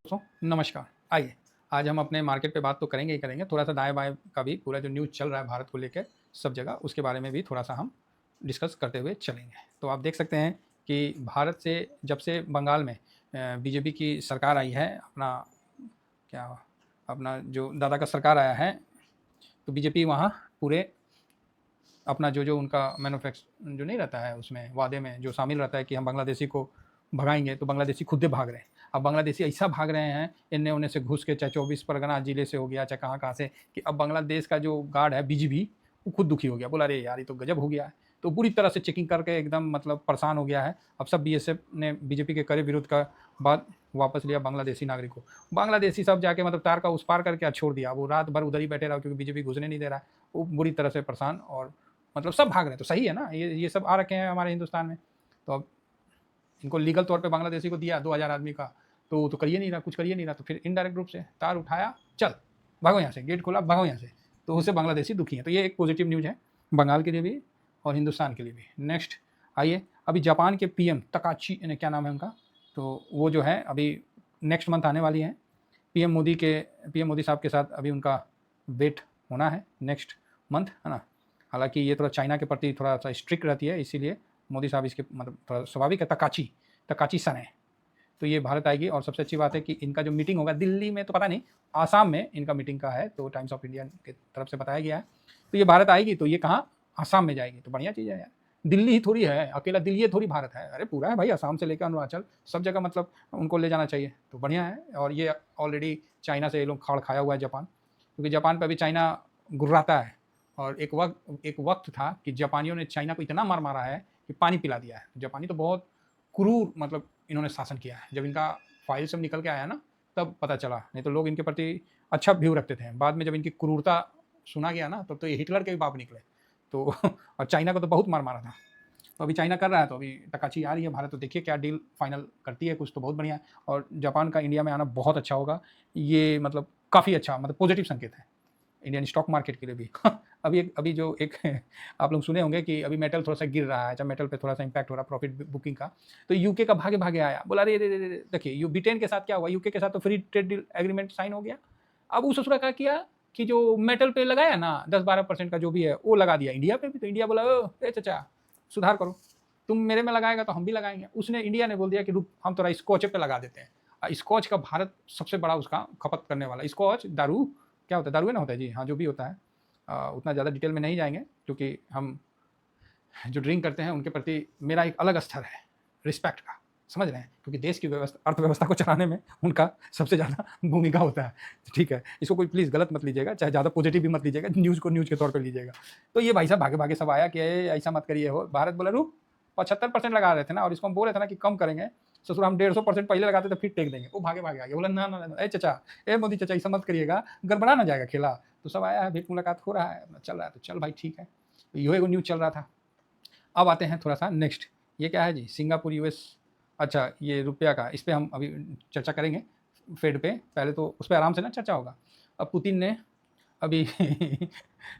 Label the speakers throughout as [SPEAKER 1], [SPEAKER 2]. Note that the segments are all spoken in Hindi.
[SPEAKER 1] दोस्तों नमस्कार। आइए आज हम अपने मार्केट पे बात तो करेंगे ही करेंगे, थोड़ा सा दाएं बाएं का भी पूरा जो न्यूज़ चल रहा है भारत को लेकर सब जगह, उसके बारे में भी थोड़ा सा हम डिस्कस करते हुए चलेंगे। तो आप देख सकते हैं कि भारत से जब से बंगाल में बीजेपी की सरकार आई है, क्या अपना जो दादा का सरकार आया है, तो बीजेपी वहाँ पूरे अपना जो जो उनका मैन्युफैक्च जो नहीं रहता है उसमें वादे में जो शामिल रहता है कि हम बांग्लादेशी को भगाएंगे, तो बांग्लादेशी खुद ही भाग रहे हैं। अब बांग्लादेशी ऐसा भाग रहे हैं इन्हें उन्हें से घुस के, चाहे 24 परगना जिले से हो गया, चाहे कहाँ से, कि अब बांग्लादेश का जो गार्ड है बीजीबी वो खुद दुखी हो गया, बोला अरे यार ये तो गजब हो गया है। तो पूरी तरह से चेकिंग करके एकदम मतलब परेशान हो गया है। अब सब बीएसएफ ने बीजेपी के करे विरोध का बाद वापस लिया बांग्लादेशी नागरिक को। बांग्लादेशी सब जाके मतलब तार का उस पार करके छोड़ दिया, वो रात भर उधर ही बैठे रहा क्योंकि बीजेपी घुसने नहीं दे रहा है। वो बुरी तरह से परेशान और मतलब सब भाग रहे हैं। तो सही है ना, ये सब आ रखे हैं हमारे हिंदुस्तान में। तो अब इनको लीगल तौर पे बांग्लादेशी को दिया 2000 आदमी का, तो करिए नहीं रहा, कुछ करिए नहीं रहा, तो फिर इनडायरेक्ट रूप से तार उठाया, चल भागो यहाँ से, गेट खोला भागो यहाँ से, तो उससे बांग्लादेशी दुखी है। तो ये एक पॉजिटिव न्यूज़ है बंगाल के लिए भी और हिंदुस्तान के लिए भी। नेक्स्ट आइए, अभी जापान के पीएम तकाची क्या नाम है उनका, तो वो जो है अभी नेक्स्ट मंथ आने वाली है। पीएम मोदी साहब के साथ अभी उनका वेट होना है नेक्स्ट मंथ, है ना। हालांकि ये थोड़ा चाइना के प्रति थोड़ा सा स्ट्रिक्ट रहती है, इसीलिए मोदी साहब इसके मतलब थोड़ा स्वाभाविक है। तकाची सन है, तो ये भारत आएगी। और सबसे अच्छी बात है कि इनका जो मीटिंग होगा दिल्ली में, तो पता नहीं आसाम में इनका मीटिंग का है, तो टाइम्स ऑफ इंडिया की तरफ से बताया गया है। तो ये भारत आएगी तो ये कहाँ, आसाम में जाएगी, तो बढ़िया चीज़ है यार। दिल्ली ही थोड़ी है, अकेला दिल्ली थोड़ी भारत है, अरे पूरा है भाई, आसाम से लेकर अरुणाचल सब जगह मतलब उनको ले जाना चाहिए, तो बढ़िया है। और ये ऑलरेडी चाइना से ये लोग खाड़ खाया हुआ है जापान, क्योंकि जापान पर अभी चाइना गुर्राता है। और एक वक्त था कि जापानियों ने चाइना को इतना मार मारा है कि पानी पिला दिया है। जापानी तो बहुत क्रूर मतलब इन्होंने शासन किया है। जब इनका फाइल सब निकल के आया ना, तब पता चला, नहीं तो लोग इनके प्रति अच्छा व्यू रखते थे। बाद में जब इनकी क्रूरता सुना गया ना, तब तो ये हिटलर के भी बाप निकले। तो और चाइना को तो बहुत मार मारा था। तो अभी चाइना कर रहा है, तो अभी तकाची आ रही है भारत, तो देखिए क्या डील फाइनल करती है, कुछ तो बहुत बढ़िया है। और जापान का इंडिया में आना बहुत अच्छा होगा, ये मतलब काफ़ी अच्छा मतलब पॉजिटिव संकेत है इंडियन स्टॉक मार्केट के लिए भी। अभी जो एक आप लोग सुने होंगे कि अभी मेटल थोड़ा सा गिर रहा है, जब मेटल पे थोड़ा सा इंपैक्ट हो रहा है प्रॉफिट बुकिंग का, तो यूके का भागे भागे आया, बोला अरे देखिए ब्रिटेन के साथ क्या हुआ, यूके के साथ तो free trade deal agreement sign हो गया। अब उस ससुरा क्या किया कि जो मेटल पे लगाया ना 10-12% का जो भी है वो लगा दिया इंडिया पे भी। तो इंडिया बोला ए चाचा सुधार करो, तुम मेरे में लगाएगा तो हम भी लगाएंगे। उसने इंडिया ने बोल दिया कि रुक हम थोड़ा स्कॉच पे लगा देते हैं। स्कॉच का भारत सबसे बड़ा उसका खपत करने वाला, स्कॉच दारू क्या होता है, दारू ना होता है जी, हाँ जो भी होता है, उतना ज़्यादा डिटेल में नहीं जाएंगे, क्योंकि हम जो ड्रिंक करते हैं उनके प्रति मेरा एक अलग स्तर है रिस्पेक्ट का, समझ रहे हैं, क्योंकि देश की व्यवस्था अर्थव्यवस्था को चलाने में उनका सबसे ज़्यादा भूमिका होता है। ठीक है, इसको कोई प्लीज़ गलत मत लीजिएगा, चाहे ज़्यादा पॉजिटिव भी मत लीजिएगा, न्यूज़ को न्यूज़ के तौर पर लीजिएगा। तो ये भाई साहब भागे भागे सब आया कि ऐसा मत करिए हो। भारत बोला रुक 75% लगा रहे थे ना, और इसको हम बोल रहे थे ना कि कम करेंगे, ससुर हम 150% पहले लगाते थे फिर टेक देंगे। वो भागे भागे आ गया, बोला ना ना ना, ए चाचा, ए मोदी चाचा ऐसा मत करिएगा, गड़बड़ा ना जाएगा खेला। तो सब आया है, भेंट मुलाकात हो रहा है, चल रहा है, तो चल भाई ठीक है। यो एगो न्यूज़ चल रहा था। अब आते हैं थोड़ा सा नेक्स्ट, ये क्या है जी, सिंगापुर यूएस, अच्छा ये रुपया का, इस पर हम अभी चर्चा करेंगे फेड पे, पहले तो उस पर आराम से ना चर्चा होगा। अब पुतिन ने अभी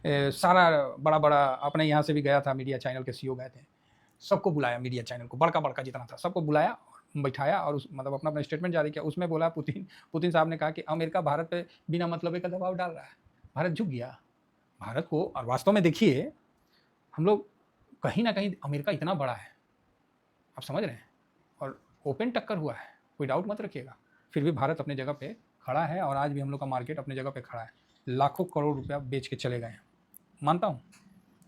[SPEAKER 1] सारा बड़ा बड़ा अपने यहाँ से भी गया था, मीडिया चैनल के सीईओ गए थे, सबको बुलाया, मीडिया चैनल को बड़का बड़का जितना था सबको बुलाया, बैठाया और उस मतलब अपना अपना स्टेटमेंट जारी किया। उसमें बोला पुतिन साहब ने कहा कि अमेरिका भारत पे बिना मतलब का दबाव डाल रहा है, भारत झुक गया भारत को। और वास्तव में देखिए हम लोग कहीं ना कहीं, अमेरिका इतना बड़ा है, आप समझ रहे हैं, और ओपन टक्कर हुआ है, कोई डाउट मत रखिएगा। फिर भी भारत अपने जगह पे खड़ा है, और आज भी हम लोग का मार्केट अपने जगह पे खड़ा है, लाखों करोड़ रुपया बेच के चले गए हैं, मानता हूँ,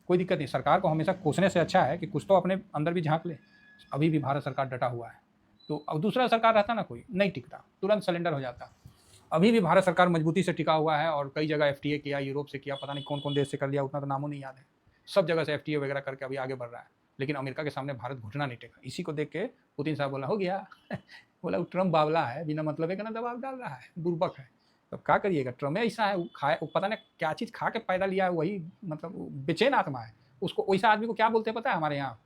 [SPEAKER 1] कोई दिक्कत नहीं। सरकार को हमेशा कोसने से अच्छा है कि कुछ तो अपने अंदर भी झांक ले। अभी भी भारत सरकार डटा हुआ है, तो अब दूसरा सरकार रहता ना, कोई नहीं टिकता, तुरंत सिलेंडर हो जाता। अभी भी भारत सरकार मजबूती से टिका हुआ है, और कई जगह एफटीए किया, यूरोप से किया, पता नहीं कौन कौन देश से कर लिया, उतना तो नामों नहीं याद है, सब जगह से एफटीए वगैरह करके अभी आगे बढ़ रहा है। लेकिन अमेरिका के सामने भारत घुटना नहीं टेका। इसी को देख के पुतिन साहब बोला हो गया बोला ट्रम्प बावला है, बिना मतलब का ना दबाव डाल रहा है, बुर्बक है। तो क्या करिएगा, ट्रम्प ऐसा है, खाए पता नहीं क्या चीज़ खा के पैदा लिया है, वही मतलब बेचैन आत्मा है। उसको वैसा आदमी को क्या बोलते हैं पता है हमारे यहाँ,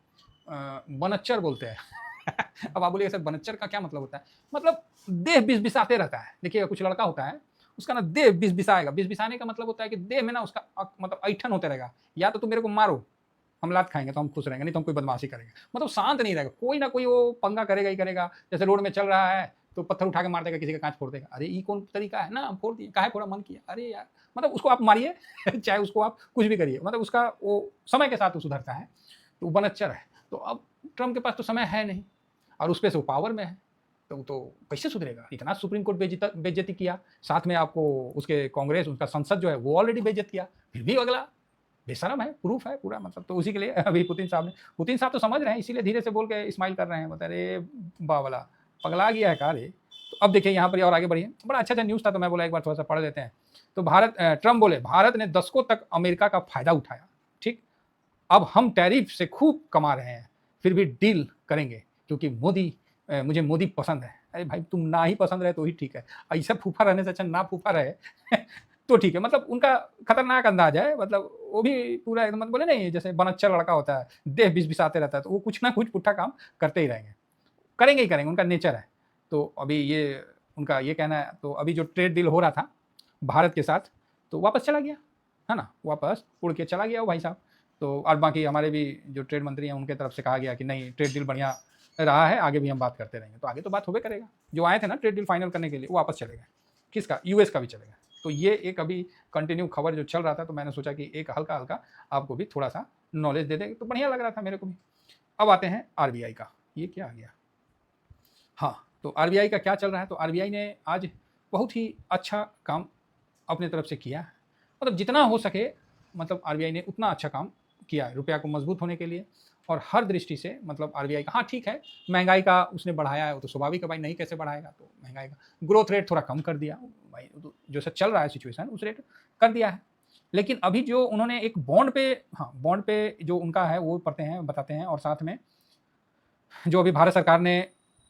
[SPEAKER 1] बनच्चर बोलते हैं। अब आप बोलिए सर बनच्चर का क्या मतलब होता है, मतलब देह बिस बिसाते रहता है। देखिएगा कुछ लड़का होता है, उसका ना देह बिस बिसाएगा, बिस बिसाने का मतलब होता है कि देह में ना उसका मतलब ऐठन होते रहेगा, या तो तुम मेरे को मारो हम लात खाएंगे तो हम खुश रहेंगे, नहीं तो हम कोई बदमाशी करेंगे, मतलब शांत नहीं रहेगा, कोई ना कोई वो पंगा करेगा ही करेगा। जैसे रोड में चल रहा है तो पत्थर उठा के मार देगा, किसी का कांच फोड़ देगा। अरे ये कौन तरीका है ना, हम फोड़ दिए, काहे फोड़ा, मन किया, अरे यार, मतलब उसको आप मारिए चाहे उसको आप कुछ भी करिए, मतलब उसका वो समय के साथ वो सुधरता है, तो वो बनच्चर है। तो अब ट्रम्प के पास तो समय है नहीं, और उस पर से वो पावर में है, तो कैसे सुधरेगा? इतना सुप्रीम कोर्ट बेइज्जती किया, साथ में आपको उसके कांग्रेस, उसका संसद जो है वो ऑलरेडी बेइज्जत किया, फिर भी अगला बेशरम है, प्रूफ है पूरा, मतलब तो उसी के लिए अभी पुतिन साहब तो समझ रहे हैं, इसीलिए धीरे से बोल के स्माइल कर रहे हैं, बता अरे बावला पगला गया है का रे। तो अब देखिए यहाँ पर और आगे बढ़िए, बड़ा अच्छा न्यूज़ था, तो मैं बोला एक बार थोड़ा सा पढ़ लेते हैं। तो ट्रम्प बोले भारत ने दशकों तक अमेरिका का फायदा उठाया, ठीक, अब हम टैरिफ से खूब कमा रहे हैं, फिर भी डील करेंगे क्योंकि मुझे मोदी पसंद है। अरे भाई तुम ना ही पसंद रहे तो ही ठीक है, ऐसा फूफा रहने से अच्छा ना फूफा रहे तो ठीक है, मतलब उनका खतरनाक अंदाज है, मतलब वो भी पूरा एकदम, मतलब बोले नहीं जैसे बनच्चा लड़का होता है, देह बिसाते रहता है, तो वो कुछ ना कुछ पुट्ठा काम करते ही रहेंगे, करेंगे ही करेंगे, उनका नेचर है। तो अभी ये उनका ये कहना है, तो अभी जो ट्रेड डील हो रहा था भारत के साथ, तो वापस चला गया है ना, वापस उड़ के चला गया वो भाई साहब। तो और बाकी हमारे भी जो ट्रेड मंत्री हैं उनके तरफ से कहा गया कि नहीं, ट्रेड डील बढ़िया रहा है, आगे भी हम बात करते रहेंगे। तो आगे तो बात होबे करेगा, जो आए थे ना ट्रेड डील फाइनल करने के लिए वो वापस चले गए, किसका, यूएस का भी चलेगा। तो ये एक अभी कंटिन्यू खबर जो चल रहा था, तो मैंने सोचा कि एक हल्का हल्का आपको भी थोड़ा सा नॉलेज दे दे, तो बढ़िया लग रहा था मेरे को भी। अब आते हैं आरबीआई का, ये क्या आ गया, हाँ, तो आरबीआई का क्या चल रहा है। तो आरबीआई ने आज बहुत ही अच्छा काम अपने तरफ से किया है, मतलब जितना हो सके, मतलब आरबीआई ने उतना अच्छा काम किया है रुपया को मजबूत होने के लिए, और हर दृष्टि से, मतलब आरबीआई का, हाँ ठीक है, महंगाई का उसने बढ़ाया है, वो तो स्वाभाविक है भाई, नहीं कैसे बढ़ाएगा, तो महंगाई का ग्रोथ रेट थोड़ा कम कर दिया भाई, तो जो सब चल रहा है सिचुएशन उस रेट कर दिया है। लेकिन अभी जो उन्होंने एक बॉन्ड पे, हाँ बॉन्ड पे जो उनका है वो पढ़ते हैं, बताते हैं, और साथ में जो अभी भारत सरकार ने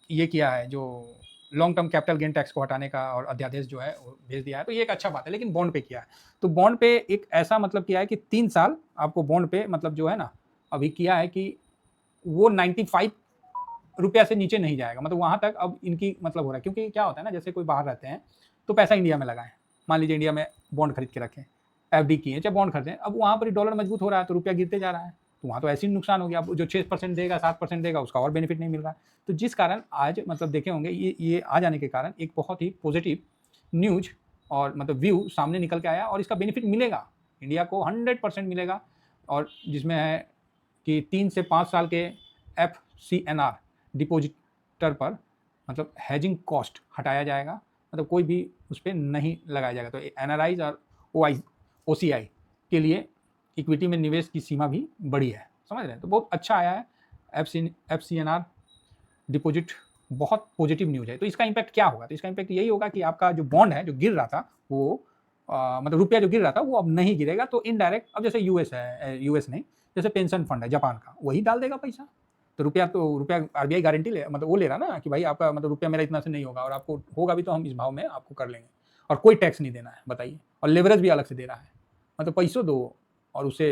[SPEAKER 1] ये किया है, जो long term capital gain tax को हटाने का और अध्यादेश जो है वो भेज दिया है, तो ये एक अच्छा बात है। लेकिन बॉन्ड पे किया है, तो बॉन्ड पे एक ऐसा मतलब किया है कि 3 साल आपको बॉन्ड पे, मतलब जो है ना, अभी किया है कि वो 95 रुपया से नीचे नहीं जाएगा, मतलब वहाँ तक अब इनकी मतलब हो रहा है। क्योंकि क्या होता है ना, जैसे कोई बाहर रहते हैं तो पैसा इंडिया में लगाएं, मान लीजिए इंडिया में बॉन्ड खरीद के रखें, एफडी किए, चाहे बॉन्ड खरीदें, अब वहाँ पर डॉलर मजबूत हो रहा है तो रुपया गिरते जा रहा है, तो वहाँ तो ऐसे ही नुकसान हो गया। अब जो 6% देगा, 7% देगा, उसका और बेनिफिट नहीं मिल रहा है। तो जिस कारण आज मतलब देखे होंगे, ये आ जाने के कारण एक बहुत ही पॉजिटिव न्यूज और मतलब व्यू सामने निकल के आया, और इसका बेनिफिट मिलेगा इंडिया को 100% मिलेगा। और जिसमें है कि 3 से 5 साल के FCNR डिपोजिटर पर मतलब हैजिंग कॉस्ट हटाया जाएगा, मतलब कोई भी उस पर नहीं लगाया जाएगा। तो NRIs और OCI के लिए इक्विटी में निवेश की सीमा भी बढ़ी है, समझ रहे हैं, तो बहुत अच्छा आया है FCNR डिपॉजिट, बहुत पॉजिटिव न्यूज़ है। तो इसका इम्पैक्ट क्या होगा, तो इसका इम्पैक्ट यही होगा कि आपका जो बॉन्ड है जो गिर रहा था वो मतलब रुपया जो गिर रहा था वो अब नहीं गिरेगा। तो इनडायरेक्ट, अब जैसे यूएस नहीं, जैसे पेंशन फंड है जापान का, वही डाल देगा पैसा, तो रुपया आरबीआई गारंटी ले, मतलब वो ले रहा ना कि भाई आपका मतलब रुपया मेरा इतना से नहीं होगा, और आपको होगा भी तो हम इस भाव में आपको कर लेंगे, और कोई टैक्स नहीं देना है, बताइए, और लेवरेज भी अलग से दे रहा है, मतलब पैसों दो और उसे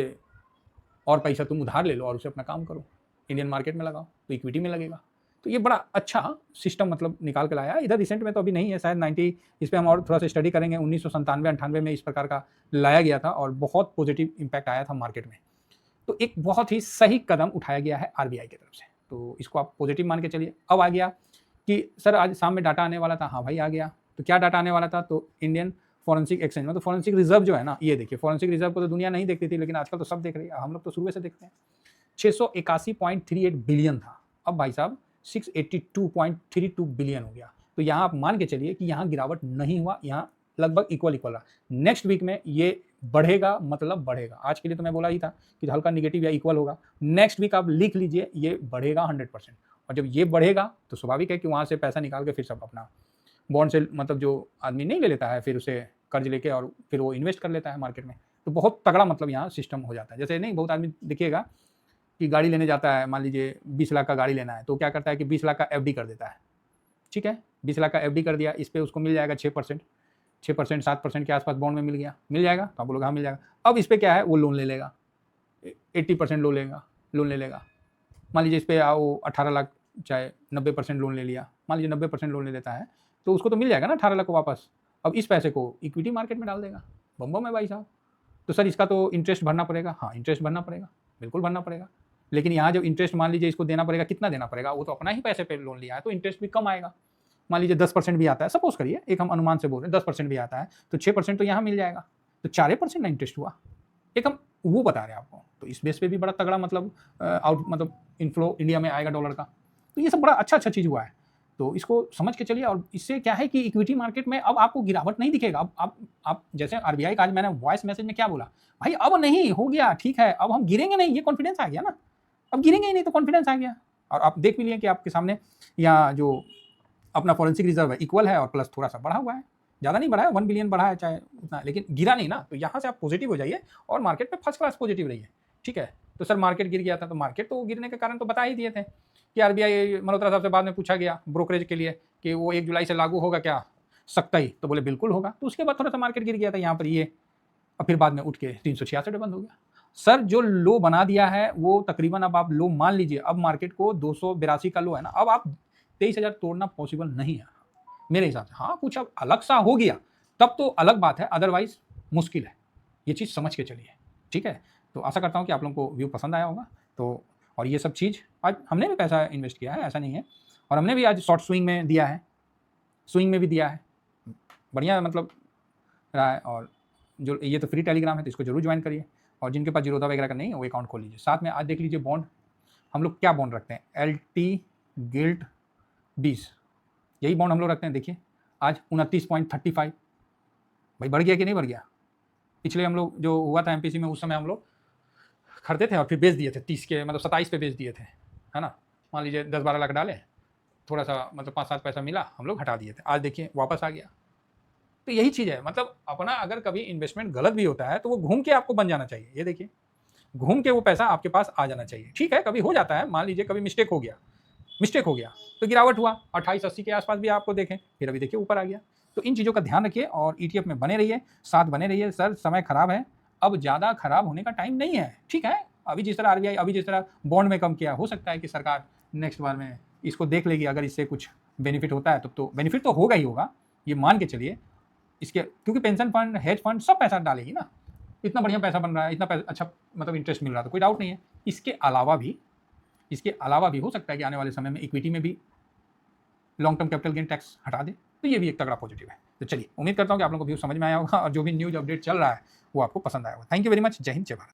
[SPEAKER 1] और पैसा तुम उधार ले लो और उसे अपना काम करो, इंडियन मार्केट में लगाओ तो इक्विटी में लगेगा। तो ये बड़ा अच्छा सिस्टम मतलब निकाल के लाया। इधर रिसेंट में तो अभी नहीं है, शायद 90, इस पर हम और थोड़ा सा स्टडी करेंगे, 1997-98 में इस प्रकार का लाया गया था और बहुत पॉजिटिव इम्पैक्ट आया था मार्केट में। तो एक बहुत ही सही कदम उठाया गया है आरबीआई की तरफ से, तो इसको आप पॉजिटिव मान के चलिए। अब आ गया कि सर आज शाम में डाटा आने वाला था, हाँ भाई आ गया। तो क्या डाटा आने वाला था, तो इंडियन फॉरेंसिक एक्सचेंज में, तो फॉरेंसिक रिजर्व जो है ना, ये देखिए, फॉरेंसिक रिजर्व को तो दुनिया नहीं देखती थी, लेकिन आजकल तो सब देख रही है, हम लोग तो शुरू से देखते हैं। 681.38 बिलियन था, अब भाई साहब 682.32 बिलियन हो गया। तो यहाँ आप मान के चलिए कि यहाँ गिरावट नहीं हुआ, यहाँ लगभग इक्वल रहा। नेक्स्ट वीक में ये बढ़ेगा, मतलब बढ़ेगा। आज के लिए तो मैं बोला ही था कि हल्का निगेटिव या इक्वल होगा, नेक्स्ट वीक आप लिख लीजिए ये बढ़ेगा 100%। और जब ये बढ़ेगा तो स्वाभाविक है कि वहाँ से पैसा निकाल के फिर सब अपना बॉन्ड से, मतलब जो आदमी नहीं ले लेता है फिर उसे कर्ज लेके और फिर वो इन्वेस्ट कर लेता है मार्केट में, तो बहुत तगड़ा मतलब यहाँ सिस्टम हो जाता है। जैसे नहीं, बहुत आदमी देखिएगा कि गाड़ी लेने जाता है, मान लीजिए 20 लाख का गाड़ी लेना है, तो क्या करता है कि 20 लाख का एफडी कर देता है, ठीक है, 20 लाख का एफडी कर दिया, इस पर उसको मिल जाएगा 6%, 7% के आसपास बॉन्ड में मिल जाएगा, तो आप बोलोगे हाँ मिल जाएगा। अब इस पर क्या है, वो लोन ले लेगा, 80% लोन ले लेगा। मान लीजिए इस पर वो 18 लाख चाहे 90% लोन ले लिया, मान लीजिए 90% लोन ले लेता है, तो उसको तो मिल जाएगा ना 18 लाख को वापस। अब इस पैसे को इक्विटी मार्केट में डाल देगा, बम है भाई साहब। तो सर इसका तो इंटरेस्ट भरना पड़ेगा, हाँ इंटरेस्ट भरना पड़ेगा, बिल्कुल भरना पड़ेगा। लेकिन यहाँ जब इंटरेस्ट मान लीजिए इसको देना पड़ेगा, कितना देना पड़ेगा, वो तो अपना ही पैसे पे लोन लिया है तो इंटरेस्ट भी कम आएगा। मान लीजिए 10% भी आता है, सपोज करिए, एक हम अनुमान से बोल रहे हैं 10% भी आता है, तो 6% तो यहाँ मिल जाएगा, तो 4% ना इंटरेस्ट हुआ। एक हम वो बता रहे हैं आपको, तो इस बेस पे भी बड़ा तगड़ा मतलब मतलब इनफ्लो इंडिया में आएगा डॉलर का। तो ये सब बड़ा अच्छा चीज़ हुआ है, तो इसको समझ के चलिए। और इससे क्या है कि इक्विटी मार्केट में अब आपको गिरावट नहीं दिखेगा। अब आप जैसे आरबीआई का आज मैंने वॉइस मैसेज में क्या बोला, भाई अब नहीं हो गया, ठीक है, अब हम गिरेंगे नहीं, ये कॉन्फिडेंस आ गया ना, अब गिरेंगे ही नहीं तो कॉन्फिडेंस आ गया। और आप देख भी लिए कि आपके सामने यहाँ जो अपना फॉरेंसिक रिजर्व है इक्वल है और प्लस थोड़ा सा बढ़ा हुआ है, ज़्यादा नहीं बढ़ा है, 1 बिलियन बढ़ा है चाहे उतना, लेकिन गिरा नहीं ना। तो यहाँ से आप पॉजिटिव हो जाइए और मार्केट पे फर्स्ट क्लास पॉजिटिव रहिए, ठीक है। तो सर मार्केट गिर गया था, तो मार्केट तो गिरने के कारण तो बता ही दिए थे कि आरबीआई मल्होत्रा साहब से बाद में पूछा गया ब्रोकरेज के लिए कि वो 1 जुलाई से लागू होगा क्या सख्ताई, तो बोले बिल्कुल होगा। तो उसके बाद थोड़ा सा मार्केट गिर गया था यहाँ पर ये, और फिर बाद में उठ के 366 पे बंद हो गया। सर जो लो बना दिया है वो तकरीबन, अब आप लो मान लीजिए, अब मार्केट को 282 का लो है ना, अब आप 23,000 तोड़ना पॉसिबल नहीं है मेरे हिसाब से। हाँ कुछ अब अलग सा हो गया तब तो अलग बात है, अदरवाइज मुश्किल है, ये चीज़ समझ के चलिए, ठीक है। तो आशा करता हूँ कि आप लोगों को व्यू पसंद आया होगा। तो और ये सब चीज़ आज हमने भी पैसा इन्वेस्ट किया है, ऐसा नहीं है, और हमने भी आज शॉर्ट स्विंग में दिया है, स्विंग में भी दिया है, बढ़िया मतलब रहा है। और जो ये तो फ्री टेलीग्राम है, तो इसको जरूर ज्वाइन करिए, और जिनके पास जीरोधा वगैरह का नहीं है वो अकाउंट खोल लीजिए। साथ में आज देख लीजिए बॉन्ड, हम लोग क्या बॉन्ड रखते हैं, LT गिल्ट 20, यही बॉन्ड हम लोग रखते हैं। देखिए आज 29.35, भाई बढ़ गया कि नहीं बढ़ गया। पिछले हम लोग जो हुआ था MPC में, उस समय हम लोग खरीदे थे और फिर बेच दिए थे 30 के, मतलब 27 पे बेच दिए थे, है ना। मान लीजिए 10-12 लाख डाले, थोड़ा सा मतलब 5-7 पैसा मिला, हम लोग हटा दिए थे, आज देखिए वापस आ गया। तो यही चीज़ है, मतलब अपना अगर कभी इन्वेस्टमेंट गलत भी होता है तो वो घूम के आपको बन जाना चाहिए। ये देखिए घूम के वो पैसा आपके पास आ जाना चाहिए, ठीक है। कभी हो जाता है, मान लीजिए कभी मिस्टेक हो गया तो गिरावट हुआ 28-80 के आसपास भी आपको देखें, फिर अभी देखिए ऊपर आ गया। तो इन चीज़ों का ध्यान रखिए और ETF में बने रहिए, साथ बने रहिए। सर समय खराब है, अब ज़्यादा खराब होने का टाइम नहीं है, ठीक है। अभी जिस तरह आरबीआई अभी जिस तरह बॉन्ड में कम किया, हो सकता है कि सरकार नेक्स्ट बार में इसको देख लेगी, अगर इससे कुछ बेनिफिट होता है तो बेनिफिट तो होगा ही होगा, ये मान के चलिए इसके, क्योंकि पेंशन फंड, हेज फंड सब पैसा डालेगी ना, इतना बढ़िया पैसा बन रहा है, इतना पैसा अच्छा मतलब इंटरेस्ट मिल रहा है, तो कोई डाउट नहीं है। इसके अलावा भी हो सकता है कि आने वाले समय में इक्विटी में भी long term capital gain tax हटा दे, तो ये भी एक तगड़ा पॉजिटिव है। तो चलिए उम्मीद करता हूँ कि आप लोगों को व्यू समझ में आया होगा और जो भी न्यूज अपडेट चल रहा है वो आपको पसंद आया होगा। थैंक यू वेरी मच, जय हिंद, जय भारत।